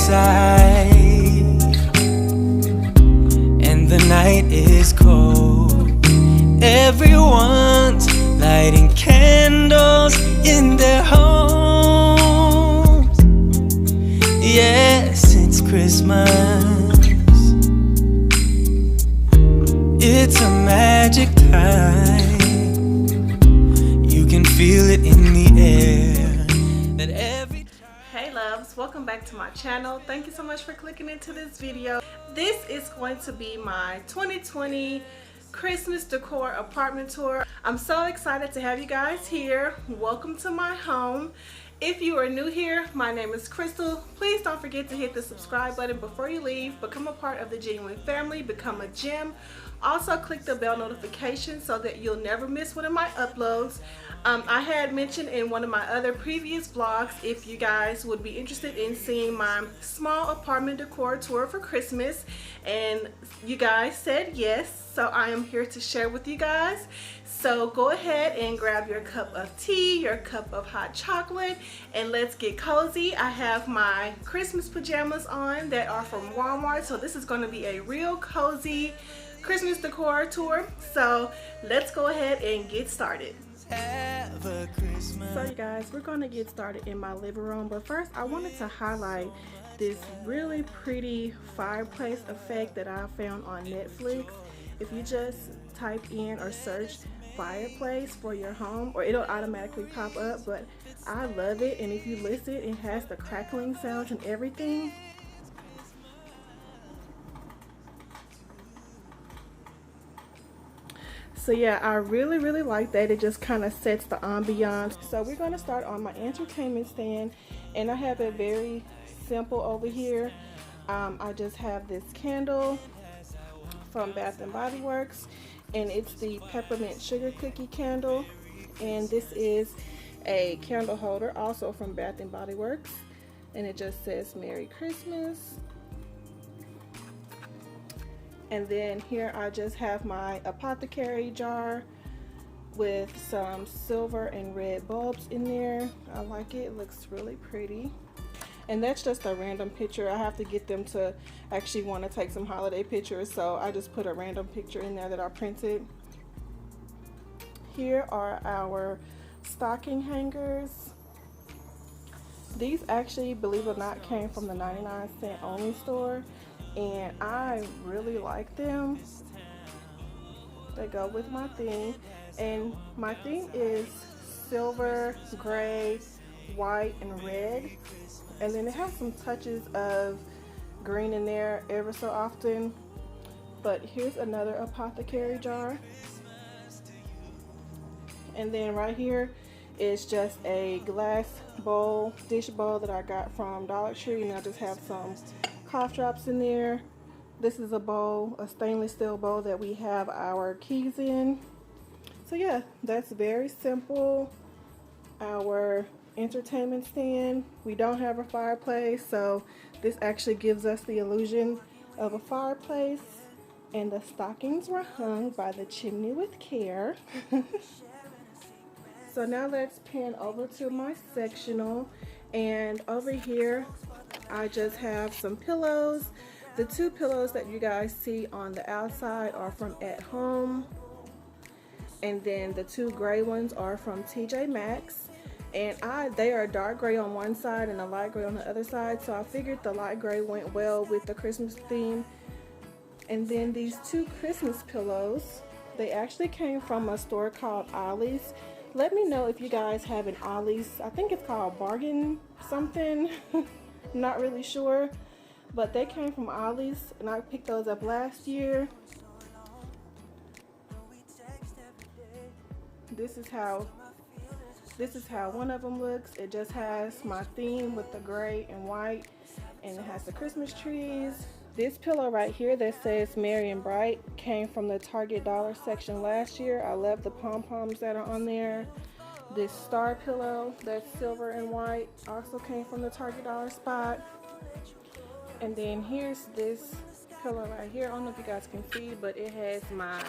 outside and the night is cold. Everyone's lighting candles in their homes. Yes, it's Christmas. It's a magic time. You can feel it in the air. That every Hey loves, welcome back to my channel. Thank you so much for clicking into this video. This is going to be my 2020 Christmas decor apartment tour. I'm so excited to have you guys here. Welcome to my home. If you are new here, my name is Crystal. Please don't forget to hit the subscribe button before you leave. Become a part of the Genuine family. Become a gem. Also click the bell notification so that you'll never miss one of my uploads. I had mentioned in one of my other previous vlogs if you guys would be interested in seeing my small apartment decor tour for Christmas, and you guys said yes, so I am here to share with you guys. So go ahead and grab your cup of tea, your cup of hot chocolate, and let's get cozy. I have my Christmas pajamas on that are from Walmart, so this is going to be a real cozy Christmas decor tour. So let's go ahead and get started. So you guys, we're going to get started in my living room, but first I wanted to highlight this really pretty fireplace effect that I found on Netflix. If you just type in or search fireplace for your home, or it'll automatically pop up, but I love it. And if you listen, it has the crackling sounds and everything. So yeah, I really like that. It just kind of sets the ambiance. So we're going to start on my entertainment stand, and I have it very simple over here. I just have this candle from Bath and Body Works, and it's the peppermint sugar cookie candle. And this is a candle holder also from Bath and Body Works, and it just says Merry Christmas. And then here I just have my apothecary jar with some silver and red bulbs in there. I like it. It looks really pretty. And that's just a random picture. I have to get them to actually want to take some holiday pictures, so I just put a random picture in there that I printed. Here are our stocking hangers. These actually, believe it or not, came from the 99-cent only store, and I really like them. They go with my theme, and my theme is silver, gray, white, and red, and then it has some touches of green in there ever so often. But here's another apothecary jar, and then right here is just a glass bowl, dish bowl that I got from Dollar Tree, and I just have some cough drops in there. This is a bowl, a stainless steel bowl that we have our keys in. So yeah, that's very simple. Our entertainment stand, we don't have a fireplace, so this actually gives us the illusion of a fireplace. And the stockings were hung by the chimney with care. So now let's pan over to my sectional, and over here I just have some pillows. The two pillows that you guys see on the outside are from At Home, and then the two gray ones are from TJ Maxx, and they are dark gray on one side and a light gray on the other side, so I figured the light gray went well with the Christmas theme. And then these two Christmas pillows, they actually came from a store called Ollie's. Let me know if you guys have an Ollie's. I think it's called Bargain something. Not really sure, but they came from Ollie's, and I picked those up last year. This is how one of them looks. It just has my theme with the gray and white, and it has the Christmas trees. This pillow right here that says Merry and Bright came from the Target dollar section last year. I love the pom-poms that are on there. This star pillow that's silver and white also came from the Target dollar spot. And then here's this pillow right here. I don't know if you guys can see, but it has my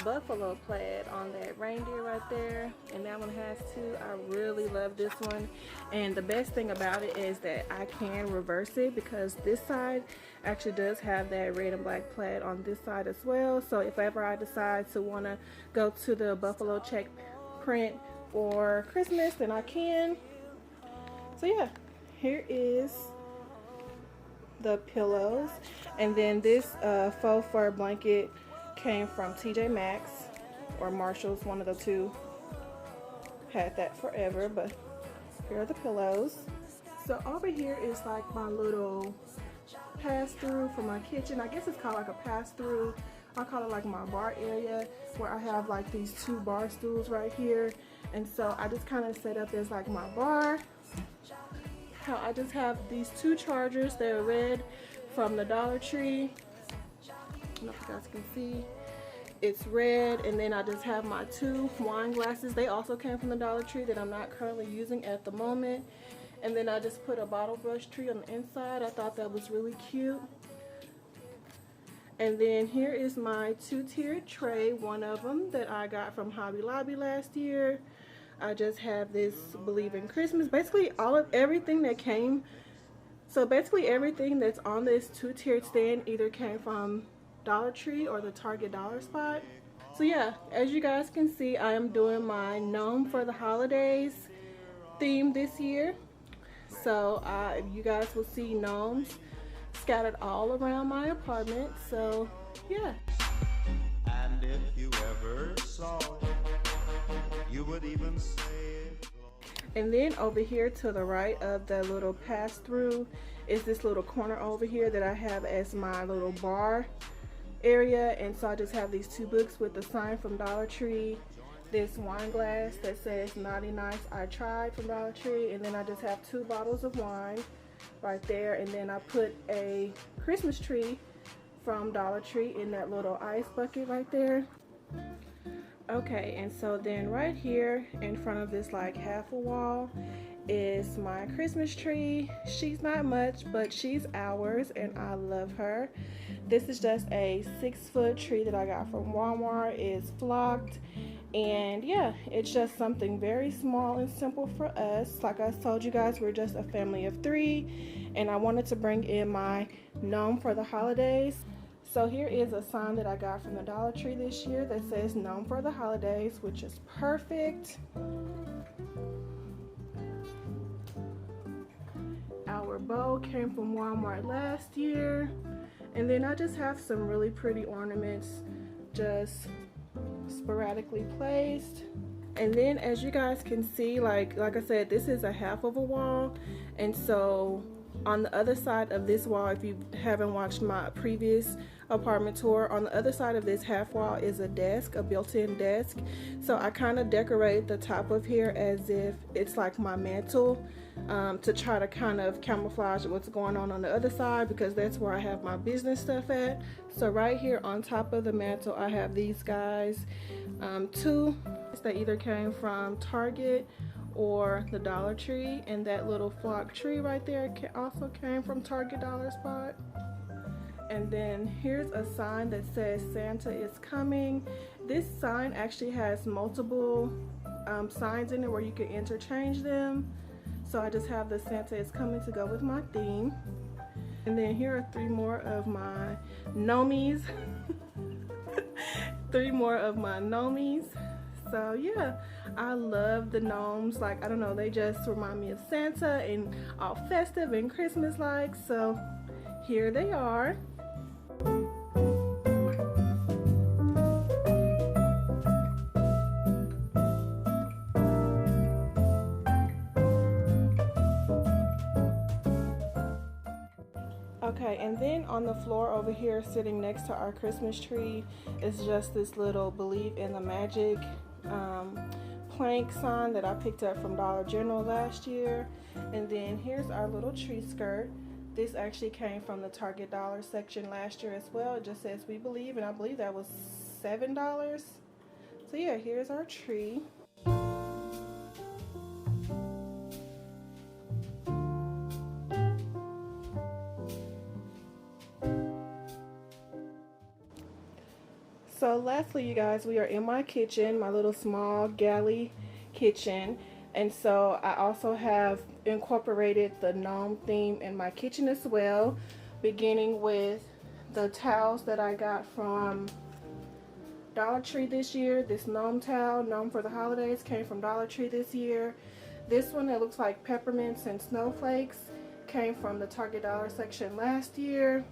buffalo plaid on that reindeer right there, and that one has too. I really love this one, and the best thing about it is that I can reverse it because this side actually does have that red and black plaid on this side as well. So if ever I decide to want to go to the buffalo check print for Christmas, then I can. So yeah, here is the pillows, and then this faux fur blanket came from TJ Maxx or Marshall's, one of the two. Had that forever, but here are the pillows. So over here is like my little pass-through for my kitchen. I guess it's called like a pass-through. I call it like my bar area, where I have like these two bar stools right here, and so I just kind of set up as like my bar. How I just have these two chargers. They're red from the Dollar Tree. I don't know if you guys can see. It's red, and then I just have my two wine glasses. They also came from the Dollar Tree that I'm not currently using at the moment. And then I just put a bottle brush tree on the inside. I thought that was really cute. And then here is my two-tiered tray, one of them that I got from Hobby Lobby last year. I just have this Believe in Christmas. Basically everything that came, so basically everything that's on this two-tiered stand either came from Dollar Tree or the Target dollar spot. So yeah, as you guys can see, I am doing my gnome for the holidays theme this year. So you guys will see gnomes scattered all around my apartment. So yeah. And if you ever saw, you would even say. And then over here to the right of the little pass-through is this little corner over here that I have as my little bar area. And so I just have these two books with the sign from Dollar Tree, this wine glass that says Naughty Nice I Tried from Dollar Tree, and then I just have two bottles of wine right there. And then I put a Christmas tree from Dollar Tree in that little ice bucket right there. Okay, and so then right here in front of this like half a wall is my Christmas tree. She's not much, but she's ours and I love her. This is just a 6-foot tree that I got from Walmart. It's flocked, and yeah, it's just something very small and simple for us. Like I told you guys, we're just a family of 3, and I wanted to bring in my gnome for the holidays. So here is a sign that I got from the Dollar Tree this year that says gnome for the holidays, which is perfect. Our bow came from Walmart last year. And then I just have some really pretty ornaments just sporadically placed. And then as you guys can see, like I said, this is a half of a wall. And so on the other side of this wall, if you haven't watched my previous apartment tour, on the other side of this half wall is a desk, a built-in desk. So I kind of decorate the top of here as if it's like my mantle, to try to kind of camouflage what's going on the other side, because that's where I have my business stuff at. So right here on top of the mantle, I have these guys, two that either came from Target or the Dollar Tree, and that little flock tree right there also came from Target dollar spot. And then here's a sign that says Santa is coming. This sign actually has multiple signs in it where you can interchange them. So I just have the Santa is coming to go with my theme. And then here are 3 more of my gnomies. 3 more of my gnomies. So yeah, I love the gnomes. Like, I don't know, they just remind me of Santa and all festive and Christmas-like. So here they are. Okay, and then on the floor over here sitting next to our Christmas tree is just this little Believe in the Magic plank sign that I picked up from Dollar General last year. And then here's our little tree skirt. This actually came from the Target dollar section last year as well. It just says We Believe, and I believe that was $7. So yeah, here's our tree. So lastly, you guys, we are in my kitchen, my little small galley kitchen. And so I also have incorporated the gnome theme in my kitchen as well, beginning with the towels that I got from Dollar Tree this year. This gnome towel, gnome for the holidays, came from Dollar Tree this year. This one that looks like peppermints and snowflakes came from the Target dollar section last year.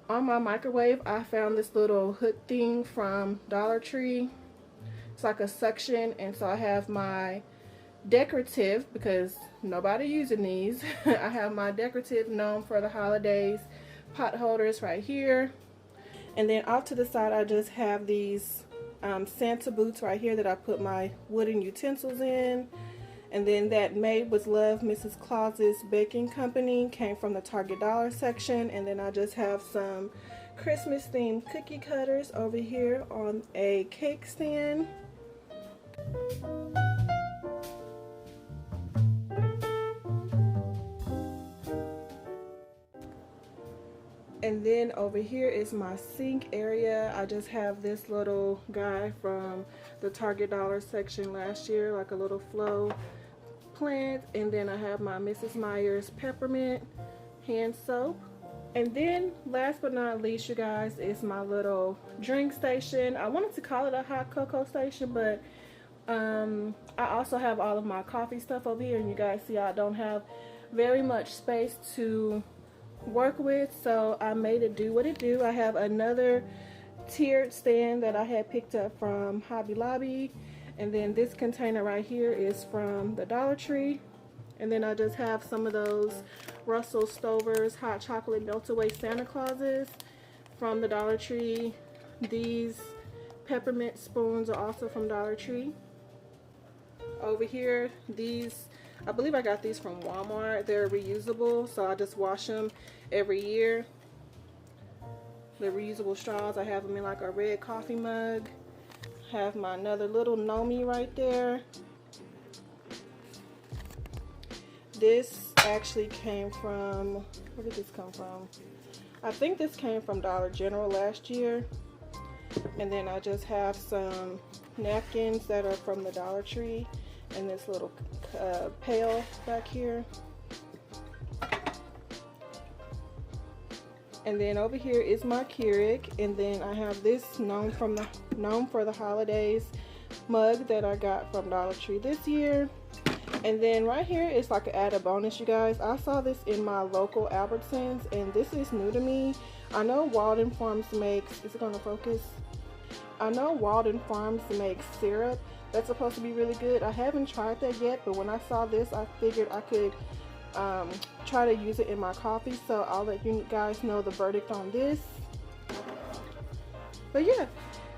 On my microwave, I found this little hook thing from Dollar Tree. It's like a suction, and so I have my decorative, because nobody using these. I have my decorative gnome for the holidays pot holders right here. And then off to the side, I just have these Santa boots right here that I put my wooden utensils in. And then that Made with Love Mrs. Claus's Baking Company came from the Target dollar section. And then I just have some Christmas themed cookie cutters over here on a cake stand. And then over here is my sink area. I just have this little guy from the Target dollar section last year, like a little flow plant. And then I have my Mrs. Meyer's peppermint hand soap. And then last but not least, you guys, is my little drink station. I wanted to call it a hot cocoa station, but I also have all of my coffee stuff over here, and you guys see I don't have very much space to work with, so I made it do what it do. I have another tiered stand that I had picked up from Hobby Lobby, and then this container right here is from the Dollar Tree. And then I just have some of those Russell Stover's hot chocolate melt-away Santa Clauses from the Dollar Tree. These peppermint spoons are also from Dollar Tree. Over here, these, I believe I got these from Walmart. They're reusable, so I just wash them every year. The reusable straws, I have them in like a red coffee mug. Have my another little Nomi right there. This actually came from, where did this come from? I think this came from Dollar General last year. And then I just have some napkins that are from the Dollar Tree, and this little pail back here. And then over here is my Keurig, and then I have this gnome for the holidays mug that I got from Dollar Tree this year. And then right here is like an added bonus, you guys. I saw this in my local Albertsons, and this is new to me. I know Walden Farms makes, is it gonna focus? I know Walden Farms makes syrup that's supposed to be really good. I haven't tried that yet, but when I saw this, I figured I could try to use it in my coffee, so I'll let you guys know the verdict on this. But yeah,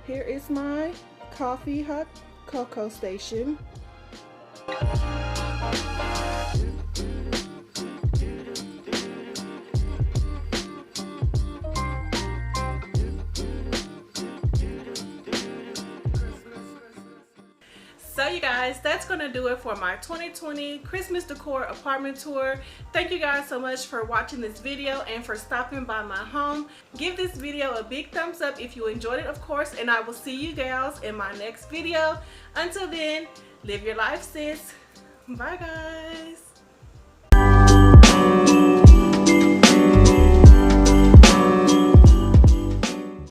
here is my coffee hot cocoa station. So you guys, that's gonna do it for my 2020 Christmas decor apartment tour. Thank you guys so much for watching this video and for stopping by my home. Give this video a big thumbs up if you enjoyed it, of course, and I will see you gals in my next video. Until then, live your life, sis. Bye guys.